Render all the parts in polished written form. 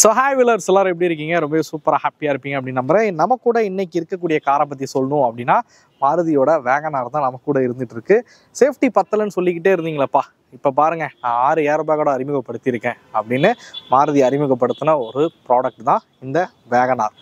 So hi வில்லர்ஸ் எல்லாரும் எப்படி இருக்கீங்க? ரொம்ப சூப்பராக ஹாப்பியாக இருப்பீங்க அப்படின்னு நம்புறேன். நம்ம கூட இன்னைக்கு இருக்கக்கூடிய காரை பற்றி சொல்லணும் அப்படின்னா மாருதியோட வேகனார் தான் நம்ம கூட இருந்துட்டு இருக்கு. சேஃப்டி பத்தலன்னு சொல்லிக்கிட்டே இருந்தீங்களப்பா, இப்போ பாருங்க நான் 6 ஏர்பேக்கோட அறிமுகப்படுத்தியிருக்கேன் அப்படின்னு மாருதி அறிமுகப்படுத்தின ஒரு ப்ராடக்ட் தான் இந்த வேகனார்.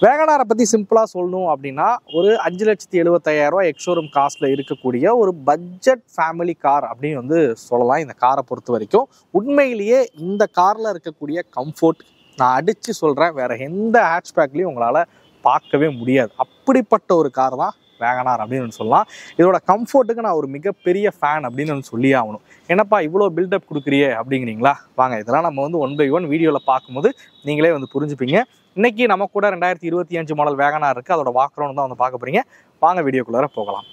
வேகனாரை பற்றி சிம்பிளாக சொல்லணும் அப்படின்னா ஒரு 5,75,000 எக்ஸ்ஷோரூம் காஸ்ட்டில் இருக்கக்கூடிய ஒரு பட்ஜெட் ஃபேமிலி கார் அப்படின்னு வந்து சொல்லலாம். இந்த காரை பொறுத்த வரைக்கும் உண்மையிலேயே இந்த காரில் இருக்கக்கூடிய கம்ஃபோர்ட் நான் அடித்து சொல்கிறேன், வேறு எந்த ஹேட்ச்பேக்லேயும் உங்களால் பார்க்கவே முடியாது. அப்படிப்பட்ட ஒரு கார் தான் வேகனார் அப்படின்னு சொல்லலாம். இதோட கம்ஃபோர்ட்டுக்கு நான் ஒரு மிகப்பெரிய ஃபேன் அப்படின்னு சொல்லி ஆகணும். என்னப்பா இவ்வளோ பில்டப் கொடுக்குறியே அப்படிங்கிறீங்களா? வாங்க இதெல்லாம் நம்ம வந்து 1 by 1 வீடியோவில் பார்க்கும்போது நீங்களே வந்து புரிஞ்சுப்பீங்க. இன்னைக்கு நம்ம கூட 2025 மாடல் வேகனார் இருக்குது. அதோட வாக்குறோன்னு தான் வந்து பார்க்க போகிறீங்க. வாங்க வீடியோக்குள்ளார போகலாம்.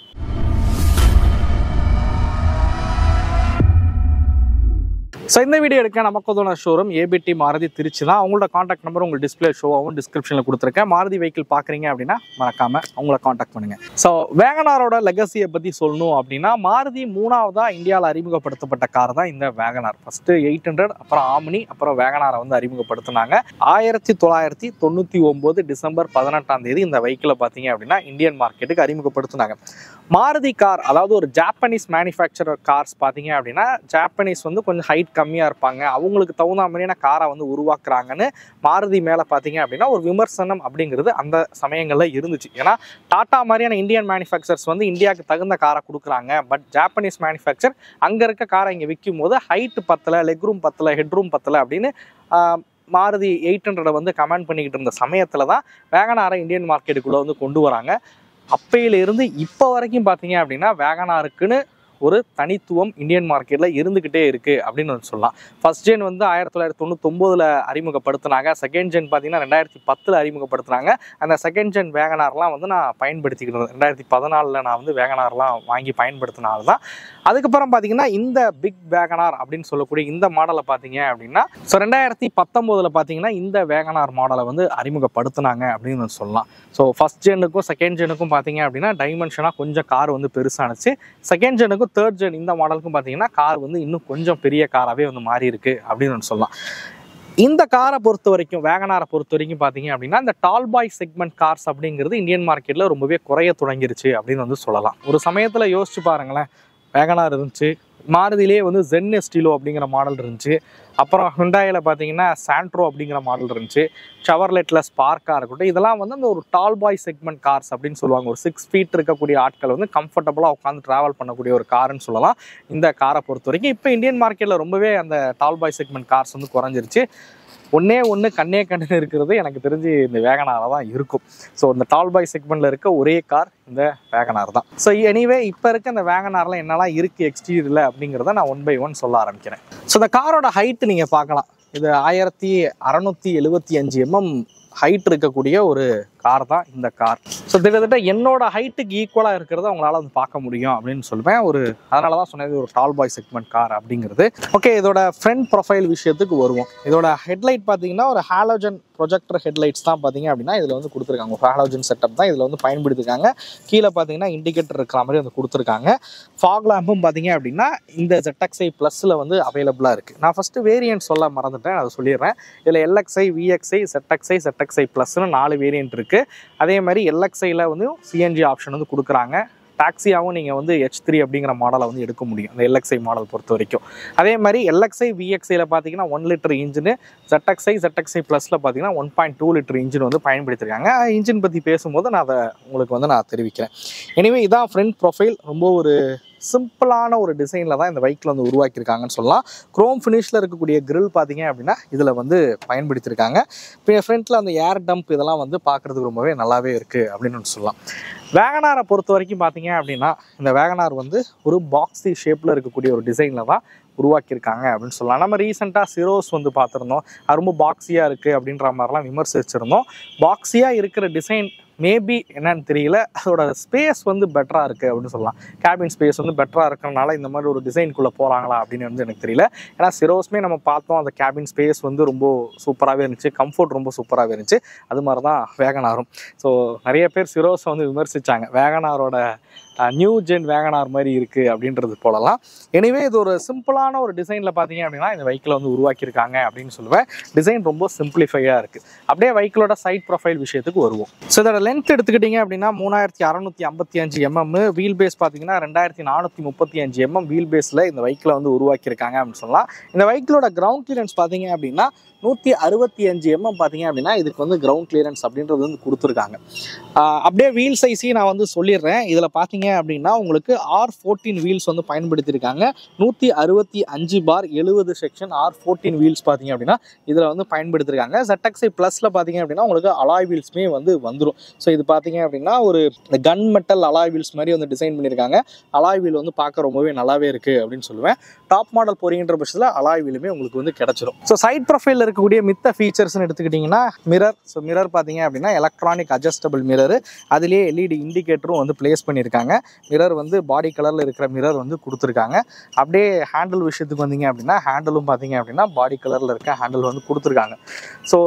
ஸோ இந்த வீடியோ எடுக்க நமக்கு ஷோரூம் ஏபிடி மாருதி திருச்சி தான். அவங்களோட காண்டாக்ட் நம்பர் உங்களுக்கு டிஸ்பிளே ஷோவாகவும் டிஸ்கிரிப்ஷனில் கொடுத்துருக்கேன். மாருதி வெஹிக்கிள் பார்க்குறீங்க அப்படின்னா மறக்காமல் அவங்கள காண்டாக்ட் பண்ணுங்கள். ஸோ வேகனாரோட லெகசியை பற்றி சொல்லணும் அப்படின்னா மாருதி 3ஆவதாக இந்தியாவில் அறிமுகப்படுத்தப்பட்ட கார் தான் இந்த வேகனார். ஃபஸ்ட்டு 800, அப்புறம் ஆம்னி, அப்புறம் வேகனாரை வந்து அறிமுகப்படுத்தினாங்க. 1999 டிசம்பர் 18 இந்த வெஹிக்கிளை பார்த்தீங்க அப்படின்னா இந்தியன் மார்க்கெட்டுக்கு அறிமுகப்படுத்தினாங்க. மாருதி கார், அதாவது ஒரு ஜாப்பனீஸ் மேனுஃபேக்சரர் கார்ஸ் பார்த்தீங்க அப்படின்னா ஜாப்பனீஸ் வந்து கொஞ்சம் ஹைட் கம்மியாக இருப்பாங்க, அவங்களுக்கு தகுந்த மாதிரியான காரை வந்து உருவாக்குறாங்கன்னு மாருதி மேலே பார்த்தீங்க அப்படின்னா ஒரு விமர்சனம் அப்படிங்கிறது அந்த சமயங்களில் இருந்துச்சு. ஏன்னா டாடா மாதிரியான இந்தியன் மேனுஃபேக்சர்ஸ் வந்து இந்தியாவுக்கு தகுந்த காரை கொடுக்குறாங்க, பட் ஜாப்பனீஸ் மேனுஃபேக்சர் அங்கே இருக்க காரை இங்கே விற்கும் போது ஹைட் பத்தலை, லெக் ரூம் பத்தலை, ஹெட் ரூம் பத்தலை அப்படின்னு மாருதி 800 வந்து கமெண்ட் பண்ணிக்கிட்டு இருந்த சமயத்தில் தான் வேகனாரை இந்தியன் மார்க்கெட்டுக்குள்ளே வந்து கொண்டு வராங்க. அப்பையிலிருந்து இப்போ வரைக்கும் பார்த்தீங்க அப்படின்னா வேகனாருக்குன்னு ஒரு தனித்துவம் இந்தியன் மார்க்கெட்டில் இருந்துக்கிட்டே இருக்குது அப்படின்னு சொல்லலாம். ஃபர்ஸ்ட் ஜென் வந்து 1999 அறிமுகப்படுத்தினாங்க. செகண்ட் ஜென் பார்த்தீங்கன்னா 2010 அறிமுகப்படுத்தினாங்க. அந்த செகண்ட் ஜென் வேகனார்லாம் வந்து நான் பயன்படுத்திக்கிட்டு 2014 நான் வந்து வேகனார்லாம் வாங்கி பயன்படுத்தினால தான். அதுக்கப்புறம் பார்த்தீங்கன்னா இந்த பிக் வேகனார் அப்படின்னு சொல்லக்கூடிய இந்த மாடலை பார்த்தீங்க அப்படின்னா ஸோ 2019 பார்த்தீங்கன்னா இந்த வேகனார் மாடலை வந்து அறிமுகப்படுத்தினாங்க அப்படின்னு சொல்லலாம். ஸோ ஃபர்ஸ்ட் ஜென்னுக்கும் செகண்ட் ஜென்னுக்கும் பார்த்தீங்க அப்படின்னா டைமென்ஷனாக கொஞ்சம் கார் வந்து பெருசானுச்சு. செகண்ட் ஜென்னுக்கும் தேர்ட் ஜென் இந்த மாடலுக்கும் பார்த்தீங்கன்னா கார் வந்து இன்னும் கொஞ்சம் பெரிய காராகவே வந்து மாறி இருக்கு அப்படின்னு சொல்லலாம். இந்த காரை பொறுத்த வரைக்கும், வேகனாரை பொறுத்த வரைக்கும் பார்த்தீங்க அப்படின்னா இந்த டால் பாய் செக்மெண்ட் கார்ஸ் அப்படிங்கிறது இந்தியன் மார்க்கெட்டில் ரொம்பவே குறைய தொடங்கிருச்சு அப்படின்னு வந்து சொல்லலாம். ஒரு சமயத்தில் யோசிச்சு பாருங்களேன், வேகனார் இருந்துச்சு, மாருதியிலே வந்து ஜென் எஸ்டிலோ அப்படிங்கிற மாடல் இருந்துச்சு, அப்புறம் ஹுண்டாயில் பார்த்தீங்கன்னா சாண்ட்ரோ அப்படிங்கிற மாடல் இருந்துச்சு, ஷவர்லெட்டில் ஸ்பார்க்காக இருக்கட்டும். இதெல்லாம் வந்து அந்த ஒரு டால் பாய் செக்மெண்ட் கார்ஸ் அப்படின்னு சொல்லுவாங்க. ஒரு 6 feet இருக்கக்கூடிய ஆட்கள் வந்து கம்ஃபர்டபுளாக உட்காந்து ட்ராவல் பண்ணக்கூடிய ஒரு காருன்னு சொல்லலாம் இந்த காரை பொறுத்த வரைக்கும். இப்போ இந்தியன் மார்க்கெட்டில் ரொம்பவே அந்த டால் பாய் செக்மெண்ட் கார்ஸ் வந்து குறைஞ்சிருச்சு. ஒன்னே கண்ணே கண்ணு இருக்கிறது எனக்கு தெரிஞ்சு இந்த வேகனாராக தான் இருக்கும். ஸோ இந்த டால் பாய் செக்மெண்ட்டில் இருக்க ஒரே கார் இந்த வேகனார் தான். ஸோ எனிவே இப்போ இருக்க இந்த வேகனாரில் என்னெல்லாம் இருக்குது எக்ஸ்டீரியரில் அப்படிங்கிறத நான் 1 by 1 சொல்ல ஆரம்பிக்கிறேன். ஸோ இந்த காரோட ஹைட்டு நீங்கள் பார்க்கலாம். இது 1675 mm ஹைட் இருக்கக்கூடிய ஒரு கார் தான் இந்த கார். ஸோ கிட்டத்தட்ட என்னோட ஹைட்டுக்கு ஈக்குவலாக இருக்கிறத உங்களால் வந்து பார்க்க முடியும் அப்படின்னு சொல்லுவேன். அதனால தான் சொன்னது ஒரு டால் பாய் செக்மெண்ட் கார் அப்படிங்கிறது. ஓகே, இதோட ஃப்ரண்ட் ப்ரொஃபைல் விஷயத்துக்கு வருவோம். இதோட ஹெட்லைட் பார்த்தீங்கன்னா ஒரு ஹாலோஜன் ப்ரொஜெக்டர் ஹெட்லைட்ஸ் தான் பார்த்தீங்க அப்படின்னா இதில் வந்து கொடுத்துருக்காங்க. ஒரு ஹாலோஜன் செட்டப் தான் இதில் வந்து பயன்படுத்திருக்காங்க. கீழே பார்த்தீங்கன்னா இண்டிகேட்டர் இருக்கிற மாதிரி வந்து கொடுத்துருக்காங்க. ஃபாக் லேம்பும் பார்த்தீங்க அப்படின்னா இந்த ZXi ப்ளஸில் வந்து அவைலபிளாக இருக்குது. நான் ஃபஸ்ட்டு வேரியன்ட் சொல்ல மறந்துட்டேன், அதை சொல்லிடுறேன். இதில் LXi, VXi, ZXi ப்ளஸ்னு 4 வேரியன்ட் இருக்குது. அதே மாதிரி LXiயில் வந்து சிஎன்ஜி ஆப்ஷன் வந்து கொடுக்குறாங்க. டாக்ஸியாகவும் நீங்கள் வந்து H3 அப்படிங்கிற மாடலை வந்து எடுக்க முடியும் அந்த LXi மாடல் பொறுத்த வரைக்கும். அதே மாதிரி LXi, VXiயில் பார்த்தீங்கன்னா 1 லிட்டர் இன்ஜினு, ZXi ப்ளஸில் பார்த்தீங்கன்னா 1.2 லிட்டர் இன்ஜின் வந்து பயன்படுத்தியிருக்காங்க. இன்ஜின் பற்றி பேசும்போது நான் அதை உங்களுக்கு வந்து நான் தெரிவிக்கிறேன். எனிவே இதான் ஃப்ரண்ட் ப்ரொஃபைல். ரொம்ப ஒரு சிம்பிளான ஒரு டிசைனில் தான் இந்த வெஹிக்கிள் வந்து உருவாக்கியிருக்காங்கன்னு சொல்லலாம். குரோம் ஃபினிஷில் இருக்கக்கூடிய கிரில் பார்த்தீங்க அப்படின்னா இதில் வந்து பயன்படுத்தியிருக்காங்க. இப்போ ஃப்ரண்ட்டில் அந்த ஏர் டம்ப் இதெல்லாம் வந்து பார்க்குறதுக்கு ரொம்பவே நல்லாவே இருக்குது அப்படின்னு சொல்லலாம். வேகனாரை பொறுத்த வரைக்கும் பார்த்தீங்க அப்படின்னா இந்த வேகனார் வந்து ஒரு பாக்ஸி ஷேப்பில் இருக்கக்கூடிய ஒரு டிசைனில் தான் உருவாக்கியிருக்காங்க அப்படின்னு சொல்லலாம். நம்ம ரீசெண்டாக சிரோஸ் வந்து பார்த்துருந்தோம், அது ரொம்ப பாக்ஸியாக இருக்குது அப்படின்ற மாதிரிலாம் விமர்சிச்சிருந்தோம். பாக்ஸியாக இருக்கிற டிசைன் மேபி என்னன்னு தெரியல, அதோட ஸ்பேஸ் வந்து பெட்டராக இருக்குது அப்படின்னு சொல்லலாம். கேபின் ஸ்பேஸ் வந்து பெட்டராக இருக்கிறனால இந்த மாதிரி ஒரு டிசைனுக்குள்ளே போகிறாங்களா அப்படின்னு வந்து எனக்கு தெரியல. ஏன்னா சிரோஸ்மே நம்ம பார்த்தோம், அந்த கேபின் ஸ்பேஸ் வந்து ரொம்ப சூப்பராகவே இருந்துச்சு, கம்ஃபர்ட் ரொம்ப சூப்பராகவே இருந்துச்சு. அது மாதிரி தான் வேகனாரும். ஸோ நிறைய பேர் சிரோஸை வந்து விமர்சித்தாங்க. வேகனாரோட நியூ ஜென் வேகனார் மாதிரி இருக்குது அப்படின்றது போலலாம். எனிவே இது ஒரு சிம்பிளான ஒரு டிசைனில் பார்த்தீங்க அப்படின்னா இந்த வெஹிக்கிளை வந்து உருவாக்கியிருக்காங்க அப்படின்னு சொல்லுவேன். டிசைன் ரொம்ப சிம்பிளிஃபையாக இருக்குது. அப்படியே வெஹிக்கிளோட சைட் ப்ரொஃபைல் விஷயத்துக்கு வருவோம். ஸோ இதோட லென்த் எடுத்துக்கிட்டிங்க அப்படின்னா 3655 mm, வீல் பேஸ் பார்த்தீங்கன்னா 2435 mm வீல் பேஸில் இந்த வெஹிக்கிளை வந்து உருவாக்கியிருக்காங்க அப்படின்னு சொல்லலாம். இந்த வெஹிக்கிளோட கிரவுண்ட் கிளியரன்ஸ் பார்த்தீங்க அப்படின்னா 165 mm பார்த்தீங்க அப்படின்னா இதுக்கு வந்து கிரவுண்ட் கிளியரன்ஸ் அப்படின்றது வந்து கொடுத்துருக்காங்க. அப்படியே வீல் சைஸையும் நான் வந்து சொல்லிடுறேன். இதில் பார்த்தீங்க அப்படின்னா உங்களுக்கு R14 வீல்ஸ் வந்து பயன்படுத்தியிருக்காங்க. 165/70 செக்ஷன் R14 வீல்ஸ் பார்த்தீங்க அப்படின்னா இதில் வந்து பயன்படுத்தியிருக்காங்க. ZXi ப்ளஸில் பார்த்தீங்க அப்படின்னா உங்களுக்கு அலாய் வீல்ஸுமே வந்து வந்துடும். ஸோ இது பார்த்தீங்க அப்படின்னா ஒரு கன் மெட்டல் அலாய் வீல்ஸ் மாதிரி வந்து டிசைன் பண்ணியிருக்காங்க. அலாய் வீல் வந்து பார்க்க ரொம்பவே நல்லாவே இருக்குது அப்படின்னு சொல்லுவேன். டாப் மாடல் போறீங்கன்ற பட்சத்தில் அலாய் வீலுமே உங்களுக்கு வந்து கிடைச்சிடும். ஸோ சைட் ப்ரொஃபைல் இருக்கக்கூடிய மித்த ஃபீச்சர்ஸ்னு எடுத்துக்கிட்டிங்கன்னா மிரர். ஸோ மிரர் பார்த்தீங்க அப்படின்னா எலக்ட்ரானிக் அட்ஜஸ்டபிள் மிரர். அதுலேயே எல்இடி இண்டிகேட்டரும் வந்து பிளேஸ் பண்ணியிருக்காங்க. மிரர் வந்து பாடி கலரில் இருக்கிற மிரர் வந்து கொடுத்துருக்காங்க. அப்படியே ஹேண்டில் விஷயத்துக்கு வந்தீங்க அப்படின்னா ஹேண்டிலும் பார்த்தீங்க அப்படின்னா பாடி கலரில் இருக்க ஹேண்டில் வந்து கொடுத்துருக்காங்க. ஸோ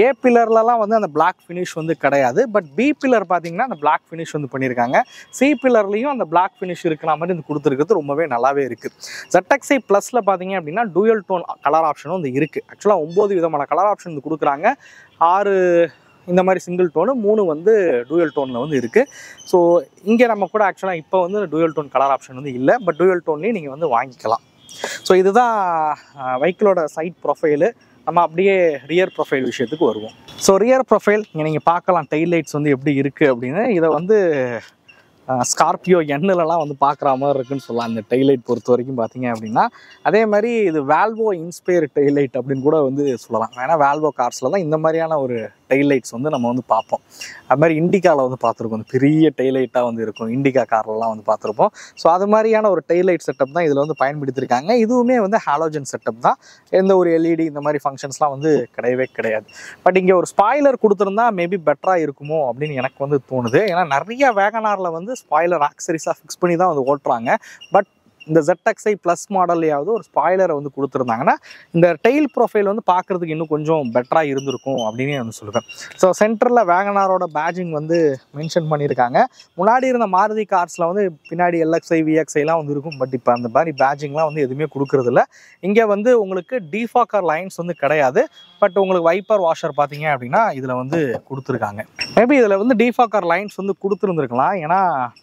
ஏ பில்லர்லலாம் வந்து அந்த பிளாக் ஃபினிஷ் வந்து கிடையாது. பட் பி பில்லர் பார்த்தீங்கன்னா அந்த பிளாக் ஃபினிஷ் வந்து பண்ணியிருக்காங்க. சி பில்லர்லையும் அந்த பிளாக் ஃபினிஷ் இருக்கிற மாதிரி வந்து கொடுத்துருக்கிறது ரொம்பவே நல்லாவே இருக்குது. ZXi ப்ளஸில் பார்த்தீங்க அப்படின்னா டூயல் டோன் கலர் ஆப்ஷனும் வந்து இருக்குது. ஆக்சுவலாக 9 விதமான கலர் ஆப்ஷன் வந்து கொடுக்குறாங்க. 6 இந்த மாதிரி சிங்கிள் டோனு, 3 வந்து டூயல் டோனில் வந்து இருக்குது. ஸோ இங்கே நம்ம கூட ஆக்சுவலாக இப்போ வந்து டூயல் டோன் கலர் ஆப்ஷன் வந்து இல்லை. பட் டூயல் டோன்லேயும் நீங்கள் வந்து வாங்கிக்கலாம். ஸோ இதுதான் வெஹிக்கிளோட சைட் ப்ரொஃபைலு. நம்ம அப்படியே ரியர் ப்ரொஃபைல் விஷயத்துக்கு வருவோம். ஸோ ரியர் ப்ரொஃபைல் இங்கே நீங்கள் பார்க்கலாம் டெயில் லைட்ஸ் வந்து எப்படி இருக்குது அப்படின்னு. இதை வந்து ஸ்கார்பியோ எண்ணிலலாம் வந்து பார்க்குற மாதிரி இருக்குன்னு சொல்லலாம் இந்த டெய்லைட் பொறுத்த வரைக்கும் பார்த்தீங்க அப்படின்னா. அதே மாதிரி இது வால்வோ இன்ஸ்பயர் டெய்லைட் அப்படின்னு கூட வந்து சொல்லலாம். ஏன்னா வால்வோ கார்ஸில் தான் இந்த மாதிரியான ஒரு டெய்லைட்ஸ் வந்து நம்ம வந்து பார்ப்போம். அது மாதிரி இண்டிகாவில் வந்து பார்த்துருக்கோம். பெரிய டெய்லைட்டாக வந்து இருக்கும். இண்டிகா கார்லலாம் வந்து பார்த்துருப்போம். ஸோ அது மாதிரியான ஒரு டெய்லைட் செட்டப் தான் இதில் வந்து பயன்படுத்தியிருக்காங்க. இதுவுமே வந்து ஹாலோஜன் செட்டப் தான். எந்த ஒரு எல்இடி இந்த மாதிரி ஃபங்க்ஷன்ஸ்லாம் வந்து கிடையவே கிடையாது. பட் இங்கே ஒரு ஸ்பாய்லர் கொடுத்துருந்தா மேபி பெட்டராக இருக்குமோ அப்படின்னு எனக்கு வந்து தோணுது. ஏன்னா நிறைய வேகனாரில் வந்து ஸ்பாய்லர் ஆக்சரிஸாக ஃபிக்ஸ் பண்ணி தான் வந்து ஓட்டுறாங்க. பட் இந்த ZXi ப்ளஸ் மாடல்லையாவது ஒரு ஸ்பாய்லரை வந்து கொடுத்துருந்தாங்கன்னா இந்த டெயில் ப்ரொஃபைல் வந்து பார்க்குறதுக்கு இன்னும் கொஞ்சம் பெட்டராக இருந்திருக்கும் அப்படின்னு வந்து சொல்லுவேன். ஸோ சென்டரில் வேகனாரோட பேஜிங் வந்து மென்ஷன் பண்ணியிருக்காங்க. முன்னாடி இருந்த மாருதி கார்ஸில் வந்து பின்னாடி LXi VXiலாம் வந்து இருக்கும். பட் இப்போ அந்த மாதிரி பேஜிங்லாம் வந்து எதுவுமே கொடுக்குறதில்ல. இங்கே வந்து உங்களுக்கு டிஃபாக்கர் லைன்ஸ் வந்து கிடையாது. பட் உங்களுக்கு வைப்பர் வாஷர் பார்த்தீங்க அப்படின்னா இதில் வந்து கொடுத்துருக்காங்க. மேபி இதில் வந்து டிஃபாக்கர் லைன்ஸ் வந்து கொடுத்துருந்துருக்கலாம். ஏன்னா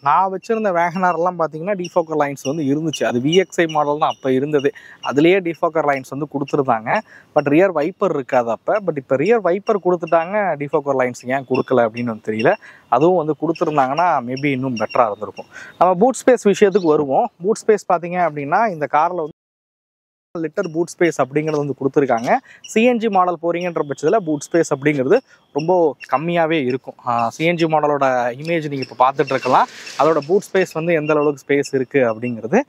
நான் வச்சுருந்த வேகனார்லாம் பார்த்தீங்கன்னா டிஃபாக்கர் லைன்ஸ் வந்து இருந்துச்சு. அது VXi மாடல் தான் அப்போ இருந்தது. அதுலேயே டிஃபாக்கர் லைன்ஸ் வந்து கொடுத்துருந்தாங்க. பட் ரியர் வைப்பர் இருக்காது அப்போ. பட் இப்போ ரியர் வைப்பர் கொடுத்துட்டாங்க, டிஃபாக்கர் லைன்ஸ் ஏன் கொடுக்கல அப்படின்னு வந்து தெரியல. அதுவும் வந்து கொடுத்துருந்தாங்கன்னா மேபி இன்னும் பெட்டராக இருந்திருக்கும். நம்ம பூட் ஸ்பேஸ் விஷயத்துக்கு வருவோம். பூட் ஸ்பேஸ் பார்த்தீங்க அப்படின்னா இந்த காரில் வந்து லிட்டர் பூட் ஸ்பேஸ் அப்படிங்கிறது வந்து கொடுத்துருக்காங்க. சிஎன்ஜி மாடல் போகிறீங்கன்ற பட்சத்தில் பூட் ஸ்பேஸ் அப்படிங்கிறது ரொம்ப கம்மியாகவே இருக்கும். சிஎன்ஜி மாடலோட இமேஜ் நீங்கள் இப்போ பார்த்துட்டு இருக்கலாம். அதோட பூட் ஸ்பேஸ் வந்து எந்த அளவுக்கு ஸ்பேஸ் இருக்குது அப்படிங்கிறது.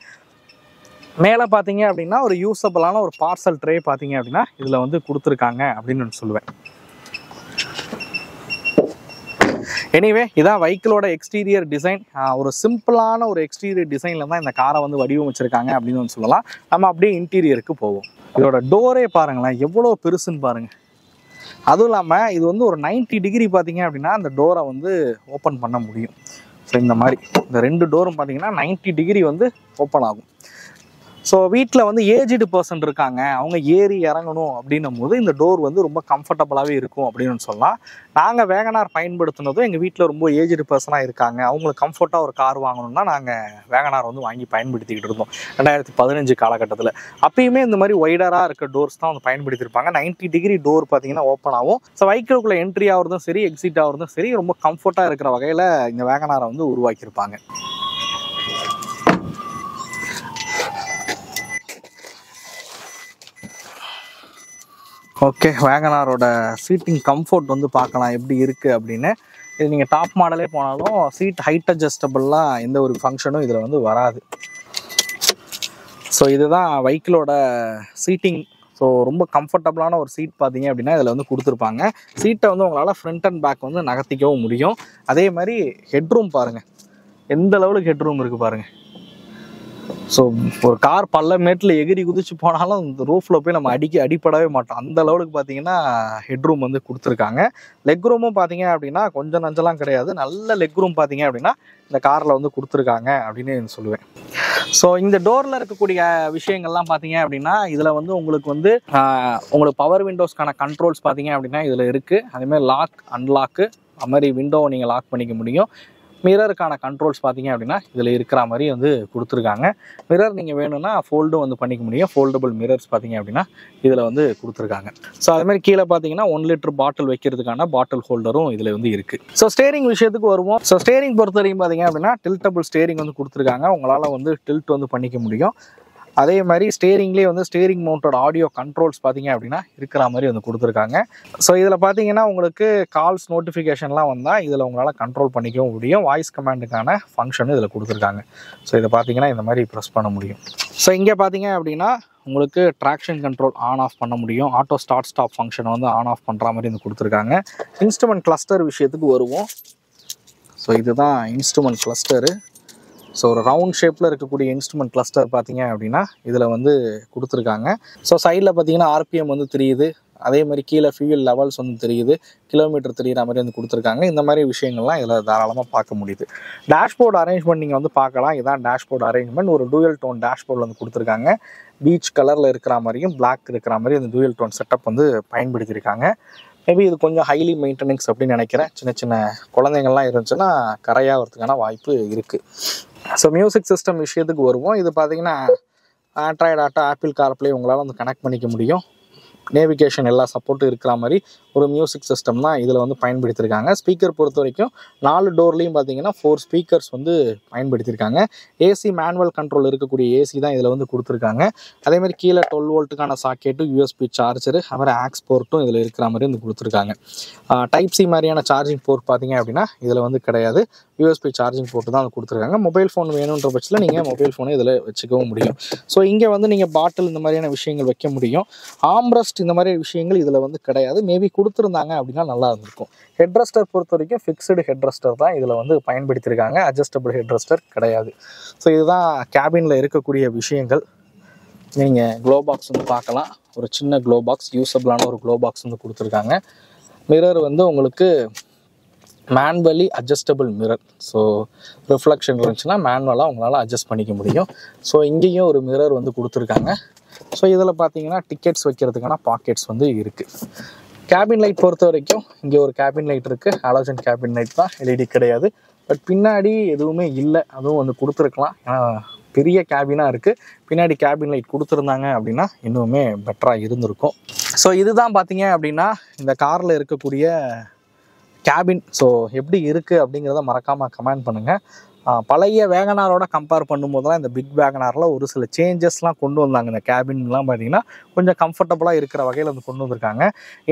மேலே பார்த்தீங்க அப்படின்னா ஒரு யூஸபிளான ஒரு பார்சல் ட்ரே பார்த்தீங்க அப்படின்னா இதில் வந்து கொடுத்துருக்காங்க அப்படின்னு நான் சொல்லுவேன். எனிவே இதான் வெஹிக்கிளோட எக்ஸ்டீரியர் டிசைன். ஒரு சிம்பிளான ஒரு எக்ஸ்டீரியர் டிசைனில் தான் இந்த காரை வந்து வடிவமைச்சிருக்காங்க அப்படின்னு வந்து சொல்லலாம். நம்ம அப்படியே இன்டீரியருக்கு போவோம். இதோட டோரே பாருங்களேன் எவ்வளோ பெருசுன்னு பாருங்கள். அதுவும் இல்லாமல் இது வந்து ஒரு 90 டிகிரி பார்த்தீங்க அப்படின்னா அந்த டோரை வந்து ஓப்பன் பண்ண முடியும். ஸோ இந்த மாதிரி இந்த 2 டோரும் பார்த்தீங்கன்னா 90 டிகிரி வந்து ஓப்பன் ஆகும். ஸோ வீட்டில் வந்து ஏஜ்டு பர்சன் இருக்காங்க, அவங்க ஏறி இறங்கணும் அப்படின்னும் போது இந்த டோர் வந்து ரொம்ப கம்ஃபர்டபுளாகவே இருக்கும் அப்படின்னு சொல்லலாம். நாங்கள் வேகனார் பயன்படுத்தினதும் எங்கள் வீட்டில் ரொம்ப ஏஜ்டு பர்சனாக இருக்காங்க, அவங்களுக்கு கம்ஃபர்ட்டாக ஒரு கார் வாங்கணும்னா நாங்கள் வேகனார் வந்து வாங்கி பயன்படுத்திக்கிட்டு இருந்தோம் 2015 காலகட்டத்தில். அப்பயுமே இந்த மாதிரி ஒய்டராக இருக்க டோர்ஸ் தான் வந்து பயன்படுத்தியிருப்பாங்க. 90 டிகிரி டோர் பார்த்தீங்கன்னா ஓப்பன் ஆகும். ஸோ வெஹிக்கிளுக்குள்ளே என்ட்ரி ஆகிறதும் சரி எக்ஸிட் ஆகிறதும் சரி ரொம்ப கம்ஃபர்ட்டாக இருக்கிற வகையில் இந்த வேகனாரை வந்து உருவாக்கியிருப்பாங்க. ஓகே, வேகனாரோட சீட்டிங் கம்ஃபர்ட் வந்து பார்க்கலாம் எப்படி இருக்குது அப்படின்னு. இது நீங்கள் டாப் மாடலே போனாலும் சீட் ஹைட் அட்ஜஸ்டபிள்லாம் எந்த ஒரு ஃபங்க்ஷனும் இதில் வந்து வராது. ஸோ இதுதான் வெஹிக்கிளோட சீட்டிங். ஸோ ரொம்ப கம்ஃபர்டபுளான ஒரு சீட் பார்த்தீங்க அப்படின்னா இதில் வந்து கொடுத்துருப்பாங்க. சீட்டை வந்து உங்களால் ஃப்ரண்ட் அண்ட் பேக் வந்து நகர்த்திக்கவும் முடியும். அதே மாதிரி ஹெட்ரூம் பாருங்கள் எந்த லெவலுக்கு ஹெட்ரூம் இருக்குது பாருங்கள். ஸோ ஒரு கார் பள்ளமேட்டில் எகிரி குதிச்சு போனாலும் இந்த ரூஃபில் போய் நம்ம அடிப்படவே மாட்டோம். அந்த லெவலுக்கு பார்த்தீங்கன்னா ஹெட்ரூம் வந்து கொடுத்துருக்காங்க. லெக் ரூமும் பார்த்தீங்க அப்படின்னா கொஞ்சம் நஞ்சலாம் கிடையாது. நல்ல லெக் ரூம் பார்த்தீங்க அப்படின்னா இந்த காரில் வந்து கொடுத்துருக்காங்க அப்படின்னு சொல்லுவேன். ஸோ இந்த டோரில் இருக்கக்கூடிய விஷயங்கள்லாம் பார்த்தீங்க அப்படின்னா இதில் வந்து உங்களுக்கு பவர் விண்டோஸ்க்கான கண்ட்ரோல்ஸ் பார்த்தீங்க அப்படின்னா இதில் இருக்குது. அதேமாதிரி லாக் அன்லாக்கு அது மாதிரி விண்டோவை நீங்கள் லாக் பண்ணிக்க முடியும். மிரருக்கான கண்ட்ரோல்ஸ் பார்த்தீங்க அப்படின்னா இதில் இருக்கிற மாதிரி வந்து கொடுத்துருக்காங்க. மிரர் நீங்கள் வேணும்னா ஃபோல்டும் வந்து பண்ணிக்க முடியும். ஃபோல்டபுள் மிரர்ஸ் பார்த்தீங்க அப்படின்னா இதில் வந்து கொடுத்துருக்காங்க. ஸோ அதுமாதிரி கீழே பார்த்தீங்கன்னா 1 லிட்டர் பாட்டில் வைக்கிறதுக்கான பாட்டில் ஹோல்டரும் இதில் வந்து இருக்குது. ஸோ ஸ்டேரிங் விஷயத்துக்கு வருவோம். ஸோ ஸ்டேரிங் பொறுத்த வரைக்கும் பார்த்தீங்க அப்படின்னா டில்டபிள் ஸ்டேரிங் வந்து கொடுத்துருக்காங்க. உங்களால் வந்து டில்ட் வந்து பண்ணிக்க முடியும். அதே மாதிரி ஸ்டேரிங்லேயே வந்து ஸ்டேரிங் மவுண்டட் ஆடியோ கண்ட்ரோல்ஸ் பார்த்தீங்க அப்படின்னா இருக்கிற மாதிரி வந்து கொடுத்துருக்காங்க. ஸோ இதில் பார்த்தீங்கன்னா உங்களுக்கு கால்ஸ் நோட்டிஃபிகேஷன்லாம் வந்தால் இதில் உங்களால் கண்ட்ரோல் பண்ணிக்கவும் முடியும். வாய்ஸ் கமாண்டுக்கான ஃபங்க்ஷனும் இதில் கொடுத்துருக்காங்க. ஸோ இதை பார்த்தீங்கன்னா இந்த மாதிரி ப்ரெஸ் பண்ண முடியும். ஸோ இங்கே பார்த்தீங்க அப்படின்னா உங்களுக்கு ட்ராக்ஷன் கண்ட்ரோல் ஆன் ஆஃப் பண்ண முடியும். ஆட்டோ ஸ்டார்ட் ஸ்டாப் ஃபங்க்ஷனை வந்து ஆன் ஆஃப் பண்ணுற மாதிரி வந்து கொடுத்துருக்காங்க. இன்ஸ்ட்ருமெண்ட் கிளஸ்டர் விஷயத்துக்கு வருவோம். ஸோ இதுதான் இன்ஸ்ட்ருமெண்ட் கிளஸ்டரு. ஸோ ஒரு ரவுண்ட் ஷேப்பில் இருக்கக்கூடிய இன்ஸ்ட்ருமெண்ட் கிளஸ்டர் பார்த்தீங்க அப்படின்னா இதில் வந்து கொடுத்துருக்காங்க. ஸோ சைடில் பார்த்தீங்கன்னா ஆர்பிஎம் வந்து தெரியுது. அதே மாதிரி கீழே ஃபியூயல் லெவல்ஸ் வந்து தெரியுது. கிலோமீட்டர் தெரிகிற மாதிரி வந்து கொடுத்துருக்காங்க. இந்த மாதிரி விஷயங்கள்லாம் இதில் தாராளமாக பார்க்க முடியுது. டேஷ்போர்டு அரேஞ்ச்மெண்ட் நீங்கள் வந்து பார்க்கலாம். இதான் டேஷ்போர்டு அரேஞ்ச்மெண்ட். ஒரு டூயல் டோன் டேஷ்போர்டு வந்து கொடுத்துருக்காங்க. பீச் கலரில் இருக்கிற மாதிரியும் பிளாக் இருக்கிற மாதிரி அந்த டூயல் டோன் செட்டப் வந்து பயன்படுத்தியிருக்காங்க. மேபி இது கொஞ்சம் ஹைலி மெயின்டெனன்ஸ் அப்படின்னு நினைக்கிறேன். சின்ன சின்ன குழந்தைங்கள்லாம் இருந்துச்சுன்னா கரையாகிறதுக்கான வாய்ப்பு இருக்குது. ஸோ மியூசிக் சிஸ்டம் விஷயத்துக்கு வருவோம். இது பார்த்தீங்கன்னா ஆண்ட்ராய்டு ஆட்டோ ஆப்பிள் கார்ப்ளே உங்களால் வந்து கனெக்ட் பண்ணிக்க முடியும். நேவிகேஷன் எல்லா சப்போர்ட்டும் இருக்கிற மாதிரி ஒரு மியூசிக் சிஸ்டம் தான் இதில் வந்து பயன்படுத்தியிருக்காங்க. ஸ்பீக்கர் பொறுத்த வரைக்கும் 4 டோர்லேயும் பார்த்தீங்கன்னா 4 ஸ்பீக்கர்ஸ் வந்து பயன்படுத்தியிருக்காங்க. ஏசி மேனுவல் கண்ட்ரோல் இருக்கக்கூடிய ஏசி தான் இதில் வந்து கொடுத்துருக்காங்க. அதேமாதிரி கீழே 12 வோல்ட்டுக்கான சாக்கெட்டு, யூஎஸ்பி சார்ஜரு, அதுமாதிரி ஆக்ஸ் போர்ட்டும் இதில் இருக்கிற மாதிரி வந்து கொடுத்துருக்காங்க. டைப் சி மாதிரியான சார்ஜிங் போர்ட் பார்த்தீங்க அப்படின்னா இதில் வந்து கிடையாது. யூஎஸ்பி சார்ஜிங் போர்ட்டு தான் கொடுத்துருக்காங்க. மொபைல் ஃபோன் வேணுன்ற பட்சத்தில் நீங்கள் மொபைல் ஃபோனை இதில் வச்சுக்கவும் முடியும். ஸோ இங்கே வந்து நீங்கள் பாட்டில் இந்த மாதிரியான விஷயங்கள் வைக்க முடியும். ஆம்ரெஸ்ட் இந்த மாதிரி விஷயங்கள் இதில் வந்து கிடையாது. மேபி கொடுத்துருந்தாங்க அப்படின்னா நல்லா இருந்திருக்கும். ஹெட்ரெஸ்டர் பொறுத்த வரைக்கும் ஃபிக்ஸ்டு ஹெட்ரெஸ்டர் தான் இதில் வந்து பயன்படுத்தியிருக்காங்க. அட்ஜஸ்டபிள் ஹெட்ரெஸ்டர் கிடையாது. ஸோ இதுதான் கேபினில் இருக்கக்கூடிய விஷயங்கள். நீங்கள் க்ளோ பாக்ஸ் வந்து பார்க்கலாம். ஒரு சின்ன க்ளோ பாக்ஸ், யூஸபிளான ஒரு க்ளோ பாக்ஸ் வந்து கொடுத்துருக்காங்க. மிரர் வந்து உங்களுக்கு manually adjustable mirror. So reflection இருந்துச்சுன்னா மேனுவலாக உங்களால் அட்ஜஸ்ட் பண்ணிக்க முடியும். ஸோ இங்கேயும் ஒரு மிரர் வந்து கொடுத்துருக்காங்க. ஸோ இதில் பார்த்தீங்கன்னா டிக்கெட்ஸ் வைக்கிறதுக்கான பாக்கெட்ஸ் வந்து இருக்குது. கேபின் லைட் பொறுத்த வரைக்கும் இங்கே ஒரு கேபின் லைட் இருக்குது. ஹாலோஜன் கேபின் லைட் தான், எல்இடி கிடையாது. பட் பின்னாடி எதுவுமே இல்லை. அதுவும் வந்து கொடுத்துருக்கலாம். ஏன்னா பெரிய கேபினாக இருக்குது. பின்னாடி கேபின் லைட் கொடுத்துருந்தாங்க அப்படின்னா இன்னுமே பெட்டராக இருந்திருக்கும். ஸோ இதுதான் பார்த்தீங்க அப்படின்னா இந்த காரில் இருக்கக்கூடிய கேபின். ஸோ எப்படி இருக்குது அப்படிங்கிறத மறக்காமல் கமெண்ட் பண்ணுங்கள். பழைய வேகனாரோட கம்பேர் பண்ணும்போதெல்லாம் இந்த பிக் வேகனாரில் ஒரு சில சேஞ்சஸ்லாம் கொண்டு வந்தாங்க. இந்த கேபின்லாம் பார்த்தீங்கன்னா கொஞ்சம் கம்ஃபர்டபுளாக இருக்கிற வகையில் வந்து கொண்டு வந்திருக்காங்க.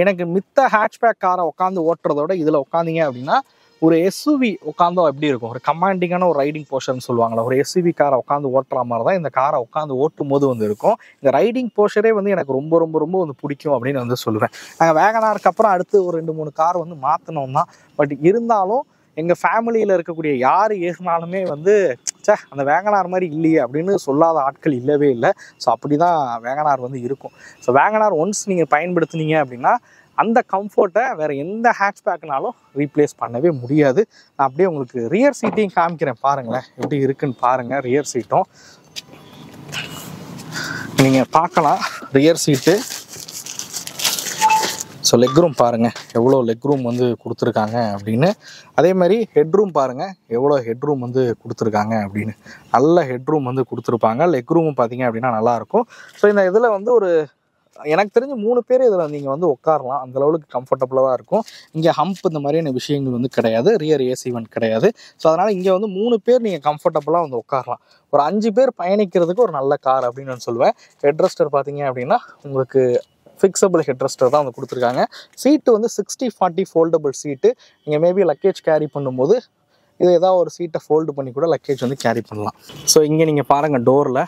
எனக்கு மித்த ஹேட்ச்பேக் காரை உட்காந்து ஓட்டுறதோட இதில் உட்காந்திங்க அப்படின்னா ஒரு எஸ்யூவி உட்காந்தோ எப்படி இருக்கும், ஒரு கமாண்டிங்கான ஒரு ரைடிங் போர்ஷன் சொல்லுவாங்களா, ஒரு எஸ்யூவி காரை உட்காந்து ஓட்டுற மாதிரி தான் இந்த காரை உட்காந்து ஓட்டும் போது வந்து இருக்கும். இந்த ரைடிங் போர்ஷனே வந்து எனக்கு ரொம்ப ரொம்ப ரொம்ப வந்து பிடிக்கும் அப்படின்னு வந்து சொல்லுவேன். நாங்கள் வேகனாருக்கு அப்புறம் அடுத்து ஒரு 2-3 கார் வந்து மாற்றினோம் தான். பட் இருந்தாலும் எங்கள் ஃபேமிலியில் இருக்கக்கூடிய யார் ஏறினாலுமே வந்து அந்த வேகனார் மாதிரி இல்லையே அப்படின்னு சொல்லாத ஆட்கள் இல்லவே இல்லை. ஸோ அப்படி தான் வேகனார் வந்து இருக்கும். ஸோ வேகனார் ஒன்ஸ் நீங்கள் பயன்படுத்துனீங்க அப்படின்னா அந்த கம்ஃபர்ட்டை வேறு எந்த ஹேட்ச்பேக்னாலும் ரீப்ளேஸ் பண்ணவே முடியாது. நான் அப்படியே உங்களுக்கு ரியர் சீட்டையும் காமிக்கிறேன், பாருங்களேன் எப்படி இருக்குன்னு பாருங்கள். ரியர் சீட்டும் நீங்கள் பார்க்கலாம். Rear seat so leg room பாருங்கள் எவ்வளோ லெக் ரூம் வந்து கொடுத்துருக்காங்க அப்படின்னு. அதே மாதிரி ஹெட்ரூம் பாருங்கள் எவ்வளோ ஹெட்ரூம் வந்து கொடுத்துருக்காங்க அப்படின்னு. நல்ல ஹெட்ரூம் வந்து கொடுத்துருப்பாங்க. லெக் ரூமும் பார்த்தீங்க அப்படின்னா நல்லாயிருக்கும். ஸோ இந்த இதில் வந்து ஒரு எனக்கு தெரிஞ்சு 3 பேர் இதில் நீங்கள் வந்து உட்காரலாம். அந்த லெவலுக்கு கம்ஃபர்டபுளாக இருக்கும். இங்கே ஹம்ப் இந்த மாதிரியான விஷயங்கள் வந்து கிடையாது. ரியர் ஏசி வென்ட் கிடையாது. ஸோ அதனால் இங்கே வந்து 3 பேர் நீங்கள் கம்ஃபர்டபுளாக வந்து உட்காரலாம். ஒரு 5 பேர் பயணிக்கிறதுக்கு ஒரு நல்ல கார் அப்படின்னு நான் சொல்லுவேன். ஹெட்ரெஸ்டர் பார்த்தீங்க அப்படின்னா உங்களுக்கு ஃபிக்ஸபிள் ஹெட்ரெஸ்டர் தான் வந்து கொடுத்துருக்காங்க. சீட்டு வந்து 60/40 ஃபோல்டபுள் சீட்டு. நீங்கள் மேபி லக்கேஜ் கேரி பண்ணும்போது இது ஏதாவது ஒரு சீட்டை ஃபோல்டு பண்ணி கூட லக்கேஜ் வந்து கேரி பண்ணலாம். ஸோ இங்கே நீங்கள் பாருங்கள் டோரில்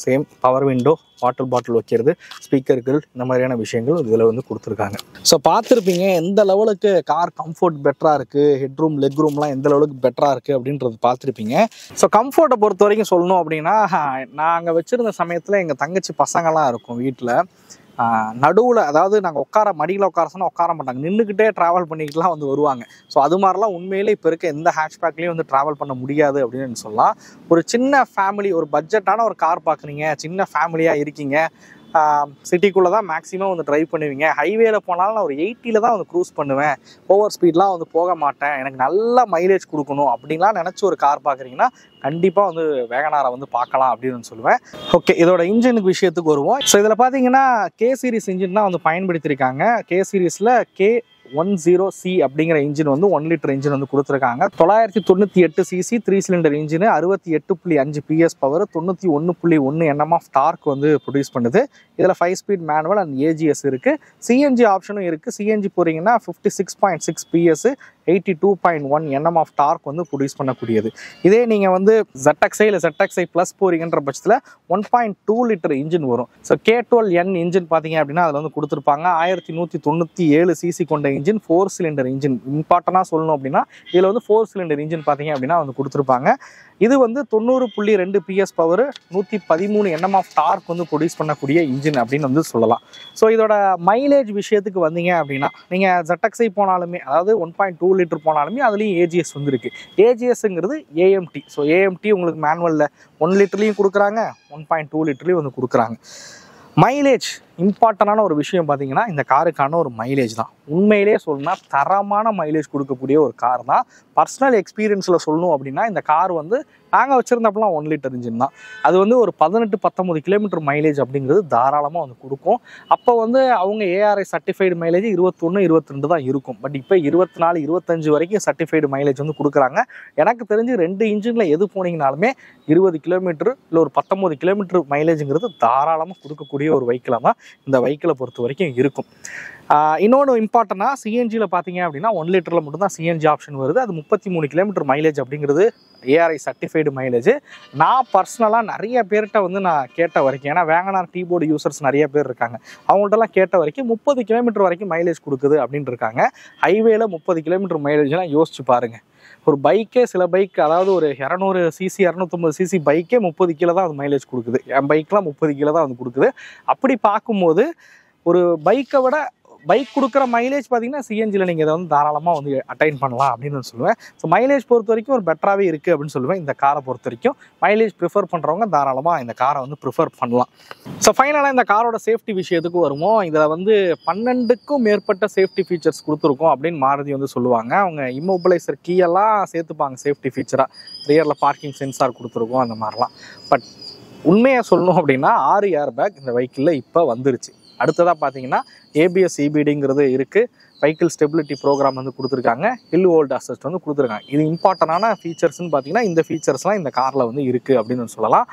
same power window, water bottle வைக்கிறது, ஸ்பீக்கர்கள், இந்த மாதிரியான விஷயங்கள் இதில் வந்து கொடுத்துருக்காங்க. ஸோ பார்த்துருப்பீங்க எந்த லெவலுக்கு கார் கம்ஃபர்ட் பெட்டராக இருக்குது, ஹெட்ரூம் லெக் ரூம்லாம் எந்த லெவலுக்கு பெட்டராக இருக்குது அப்படின்றது பார்த்துருப்பீங்க. ஸோ கம்ஃபர்ட்டை பொறுத்த வரைக்கும் சொல்லணும் அப்படின்னா, நான் அங்கே வச்சுருந்த சமயத்தில் எங்கள் தங்கச்சி பசங்கள்லாம் இருக்கும் வீட்டில். நடுவில், அதாவது நாங்கள் மடியில் உட்கார சொன்னால் உட்கார மாட்டாங்க, நின்றுக்கிட்டே ட்ராவல் பண்ணிக்கிட்டுலாம் வந்து வருவாங்க. ஸோ அது மாதிரிலாம் உண்மையிலே இப்போ இருக்க எந்த ஹேட்ச்பேக்லேயும் வந்து ட்ராவல் பண்ண முடியாது அப்படின்னு சொல்லலாம். ஒரு சின்ன ஃபேமிலி, ஒரு பட்ஜெட்டான ஒரு கார் பார்க்குறீங்க, சின்ன ஃபேமிலியாக இருக்கீங்க, சிட்டிக்குள்ளே தான் மேக்ஸிமம் வந்து ட்ரைவ் பண்ணுவீங்க, ஹைவேல போனாலும் நான் ஒரு 80ல் தான் வந்து க்ரூஸ் பண்ணுவேன், ஓவர் ஸ்பீட்லாம் வந்து போக மாட்டேன், எனக்கு நல்ல மைலேஜ் கொடுக்கணும் அப்படின்லாம் நினச்சி ஒரு கார் பார்க்குறீங்கன்னா கண்டிப்பாக வந்து வேகனாரை வந்து பார்க்கலாம் அப்படின்னு சொல்லுவேன். ஓகே, இதோட இன்ஜினுக்கு விஷயத்துக்கு வருவோம். ஸோ இதில் பார்த்தீங்கன்னா கே சீரிஸ் இன்ஜின் தான் வந்து பயன்படுத்தியிருக்காங்க. கே சீரிஸில் K10C அப்படிங்கிற இன்ஜின் வந்து 1 லிட்டர் இன்ஜின் வந்து கொடுத்துருக்காங்க. 998 CC 3 cylinder engine, 68.5 PS power, 91.1 Nm of torque வந்து ப்ரொடியூஸ் பண்ணுது. இதில் 5 ஸ்பீட் மேனுவல் அண்ட் ஏஜிஎஸ் இருக்குது. சிஎன்ஜி ஆப்ஷனும் இருக்குது. சிஎன்ஜி போகிறீங்கன்னா 56.6 PS, 82.1 Nm ஆஃப் டார்க் வந்து ப்ரொடியூஸ் பண்ணக்கூடியது. இதே நீங்கள் வந்து ZXi இல்லை ZXi ப்ளஸ் போகிறீங்கன்ற பட்சத்தில் 1.2 லிட்டர் இன்ஜின் வரும். ஸோ K12N இன்ஜின் பார்த்தீங்க அப்படின்னா அதில் வந்து கொடுத்துருப்பாங்க. 1197 சிசி கொண்ட இன்ஜின், 4 சிலிண்டர் இன்ஜின். இம்பார்ட்டண்டாக சொல்லணும் அப்படின்னா இதில் வந்து 4 சிலிண்டர் இன்ஜின் பார்த்தீங்க அப்படின்னா வந்து கொடுத்துருப்பாங்க. இது வந்து 90.2 PS power, 113 Nm of torque வந்து ப்ரொடியூஸ் பண்ணக்கூடிய இன்ஜின் அப்படின்னு வந்து சொல்லலாம். ஸோ இதோட மைலேஜ் விஷயத்துக்கு வந்தீங்க அப்படின்னா நீங்கள் ZXi போனாலுமே, அதாவது 1.2 லிட்டர் போனாலுமே அதுலேயும் ஏஜிஎஸ் வந்து இருக்குது. ஏஜிஎஸ்ங்கிறது AMT. ஸோ AMT உங்களுக்கு மேனுவலில் 1 லிட்டர்லையும் கொடுக்குறாங்க, 1.2 லிட்டர்லையும் வந்து கொடுக்குறாங்க. மைலேஜ் இம்பார்ட்டண்டான ஒரு விஷயம் பார்த்தீங்கன்னா இந்த காருக்கான ஒரு மைலேஜ் தான். உண்மையிலே சொல்லணும்னா தரமான மைலேஜ் கொடுக்கக்கூடிய ஒரு கார் தான். பர்சனல் எக்ஸ்பீரியன்ஸில் சொல்லணும் அப்படின்னா இந்த கார் வந்து நாங்கள் வச்சுருந்தப்பெல்லாம் 1 லிட்டர் இன்ஜின் தான். அது வந்து ஒரு 18-19 கிலோமீட்டர் மைலேஜ் அப்படிங்கிறது தாராளமாக வந்து கொடுக்கும். அப்போ வந்து அவங்க ARI சர்டிஃபைடு மைலேஜ் 21-22 தான் இருக்கும். பட் இப்போ 24-25 வரைக்கும் சர்டிஃபைடு மைலேஜ் வந்து கொடுக்குறாங்க. எனக்கு தெரிஞ்சு 2 இன்ஜினில் எது போனீங்கனாலுமே 20 கிலோமீட்டர் இல்லை ஒரு 19 கிலோமீட்டர் மைலேஜுங்கிறது தாராளமாக கொடுக்கக்கூடிய ஒரு வெஹிக்கிளாக தான் இந்த வெஹிக்கிளை பொறுத்த வரைக்கும் இருக்கும். இன்னொன்று இம்பார்ட்டண்டாக சிஎன்ஜியில் பார்த்தீங்க அப்படின்னா 1 லிட்டரில் மட்டும்தான் சிஎன்ஜி ஆப்ஷன் வருது. அது 33 கிலோமீட்டர் மைலேஜ் அப்படிங்கிறது ARI சர்டிஃபைடு மைலேஜ். நான் பர்சனலாக நிறைய பேர்கிட்ட வந்து நான் கேட்ட வரைக்கும், ஏன்னா வேகனார் டீபோர்டு யூசர்ஸ் நிறைய பேர் இருக்காங்க, அவங்கள்ட்டலாம் கேட்ட வரைக்கும் 30 கிலோமீட்டர் வரைக்கும் மைலேஜ் கொடுக்குது அப்படின்னு இருக்காங்க. ஹைவேல 30 கிலோமீட்டர் மைலேஜ்லாம் யோசிச்சு பாருங்க. ஒரு பைக்கே, சில பைக் அதாவது ஒரு 200 சிசி 250 சிசி பைக்கே 30 கிலோ தான் அது மைலேஜ் கொடுக்குது. என் பைக்லாம் 30 கிலோ தான் வந்து கொடுக்குது. அப்படி பார்க்கும்போது ஒரு பைக்கை விட பைக் கொடுக்குற மைலேஜ் பார்த்தீங்கன்னா சிஎன்ஜியில் நீங்கள் இதை வந்து தாராளமாக வந்து அட்டைன் பண்ணலாம் அப்படின்னு நான் சொல்லுவேன். ஸோ மைலேஜ் பொறுத்த வரைக்கும் ஒரு பெட்டராகவே இருக்குது அப்படின்னு சொல்லுவேன். இந்த காரை பொறுத்த வரைக்கும் மைலேஜ் ப்ரிஃபர் பண்ணுறவங்க தாராளமாக இந்த காரை வந்து ப்ரிஃபர் பண்ணலாம். ஸோ ஃபைனலாக இந்த காரோட சேஃப்டி விஷயத்துக்கு வருவோம். இதில் வந்து 12க்கும் மேற்பட்ட சேஃப்டி ஃபீச்சர்ஸ் கொடுத்துருக்கோம் அப்படின்னு மாருதி வந்து சொல்லுவாங்க. அவங்க இம்மோபிளைசர் கீயெல்லாம் சேர்த்துப்பாங்க சேஃப்டி ஃபீச்சராக. ரியரில் பார்க்கிங் சென்சார் கொடுத்துருக்கோம் அந்த மாதிரிலாம். பட் உண்மையாக சொல்லணும் அப்படின்னா 6 ஏர் பேக் இந்த வெஹிக்கிளில் இப்போ வந்துருச்சு. அடுத்ததாக பார்த்தீங்கன்னா ABS EBDங்கிறது இருக்குது. வெஹிக்கிள் ஸ்டெபிலிட்டி ப்ரோக்ராம் வந்து கொடுத்துருக்காங்க. ஹில் ஹோல்ட் அசிஸ்ட் வந்து கொடுத்துருக்காங்க. இது இம்பார்ட்டண்டான ஃபீச்சர்ஸ்னு பார்த்தீங்கன்னா இந்த ஃபீச்சர்ஸ்லாம் இந்த காரில் வந்து இருக்குது அப்படின்னு சொல்லலாம்.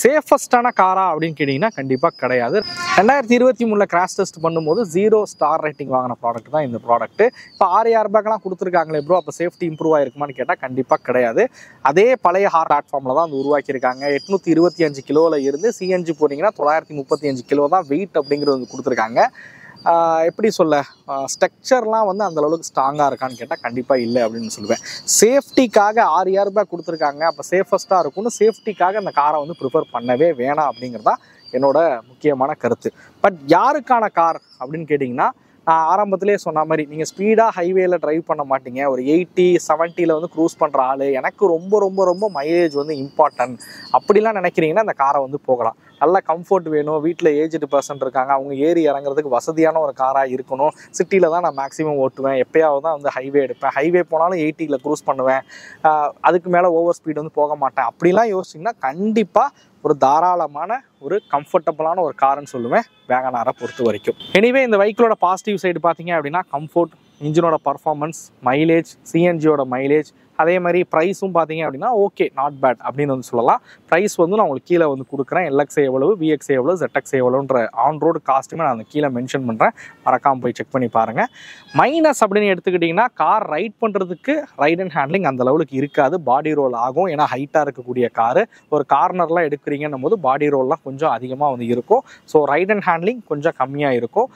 சேஃபஸ்டான காரா அப்படின்னு கேட்டிங்கன்னா கண்டிப்பாக கிடையாது. 2023 கிராஷ் டெஸ்ட் பண்ணும்போது 0 ஸ்டார் ரேட்டிங் வாங்கின ப்ராடக்ட் தான் இந்த ப்ராடக்ட்டு. இப்போ 6 ஏர் பேக்லாம் கொடுத்துருக்காங்களே ப்ரோ, அப்போ சேஃப்டி இம்ப்ரூவ் ஆகிருக்குமான்னு கேட்டால் கண்டிப்பாக கிடையாது. அதே பழைய பிளாட்ஃபார்மில் தான் வந்து உருவாக்கியிருக்காங்க. 825 கிலோவில் இருந்து சிஎன்ஜி போனீங்கன்னா 935 கிலோ தான் வெயிட் அப்படிங்கிறது வந்து கொடுத்துருக்காங்க. எப்படி சொல்ல, ஸ்ட்ரக்சர்லாம் வந்து அந்தளவுக்கு ஸ்ட்ராங்காக இருக்கான்னு கேட்டால் கண்டிப்பாக இல்லை அப்படின்னு சொல்லுவேன். சேஃப்டிக்காக 6 ஏர் பேக் கொடுத்துருக்காங்க, அப்போ சேஃபஸ்ட்டாக இருக்கும்னு சேஃப்டிக்காக அந்த காரை வந்து ப்ரிஃபர் பண்ணவே வேணாம் அப்படிங்கிறது தான் என்னோட முக்கியமான கருத்து. பட் யாருக்கான கார் அப்படின்னு கேட்டிங்கன்னா, நான் ஆரம்பத்திலே சொன்ன மாதிரி நீங்கள் ஸ்பீடாக ஹைவேல ட்ரைவ் பண்ண மாட்டீங்க, ஒரு 80-70 வந்து க்ரூஸ் பண்ணுற ஆள், எனக்கு ரொம்ப ரொம்ப ரொம்ப மைலேஜ் வந்து இம்பார்ட்டன்ட் அப்படிலாம் நினைக்கிறீங்கன்னா அந்த காரை வந்து போகலாம். நல்ல கம்ஃபர்ட் வேணும், வீட்டில் ஏஜ்டு பர்சன் இருக்காங்க, அவங்க ஏறி இறங்குறதுக்கு வசதியான ஒரு காராக இருக்கணும். சிட்டியில் தான் நான் மேக்ஸிமம் ஓட்டுவேன், எப்போயாவது தான் வந்து ஹைவே எடுப்பேன், ஹைவே போனாலும் 80ல் க்ரூஸ் பண்ணுவேன், அதுக்கு மேலே ஓவர் ஸ்பீடு வந்து போக மாட்டேன் அப்படிலாம் யோசிச்சிங்கன்னா கண்டிப்பாக ஒரு தாராளமான ஒரு கம்ஃபர்டபுளான ஒரு காருன்னு சொல்லுவேன் வேகனாரை பொறுத்த வரைக்கும். எனிவே இந்த வெஹிக்கிளோட பாசிட்டிவ் சைடு பார்த்தீங்க அப்படின்னா கம்ஃபர்ட், இன்ஜினோட பர்ஃபார்மன்ஸ், மைலேஜ், சிஎன்ஜியோட மைலேஜ், அதே மாதிரி ப்ரைஸும் பார்த்தீங்க அப்படின்னா ஓகே, நாட் பேட் அப்படின்னு வந்து சொல்லலாம். ப்ரைஸ் வந்து நான் உங்களுக்கு கீழே வந்து கொடுக்குறேன். எல்எக்ஸ் எவ்வளவு, விஎக்ஸ் எவ்வளவு, ZX எவ்வளோன்ற ஆன் ரோடு காஸ்ட்டுமே நான் அந்த கீழே மென்ஷன் பண்ணுறேன். மறக்காமல் போய் செக் பண்ணி பாருங்கள். மைனஸ் அப்படின்னு எடுத்துக்கிட்டிங்கன்னா கார் ரைட் பண்ணுறதுக்கு ரைட் அண்ட் ஹேண்ட்லிங் அந்த லெவலுக்கு இருக்காது. பாடி ரோல் ஆகும். ஏன்னா ஹைட்டாக இருக்கக்கூடிய காரு, ஒரு கார்னர்லாம் எடுக்கிறீங்கன்னும் போது பாடி ரோல்லாம் கொஞ்சம் அதிகமாக வந்து இருக்கும். ஸோ ரைட் அண்ட் ஹேண்ட்லிங் கொஞ்சம் கம்மியாக இருக்கும்.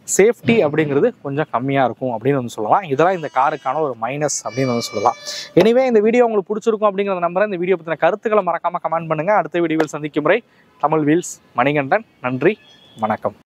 சேஃப்டி அப்படிங்கிறது கொஞ்சம் கம்மியாக இருக்கும் அப்படின்னு வந்து சொல்லலாம். இதெல்லாம் இந்த காருக்கான ஒரு மைனஸ் அப்படின்னு வந்து சொல்லலாம். எனிவே இந்த வீடியோ உங்களுக்கு பிடிச்சிருக்கும் அப்படிங்கிறத நம்புறேன். இந்த வீடியோ பற்றின கருத்துக்களை மறக்காமல் கமெண்ட் பண்ணுங்கள். அடுத்த வீடியோவில் சந்திக்கும் முறை தமிழ் வீல்ஸ் மணிகண்டன். நன்றி, வணக்கம்.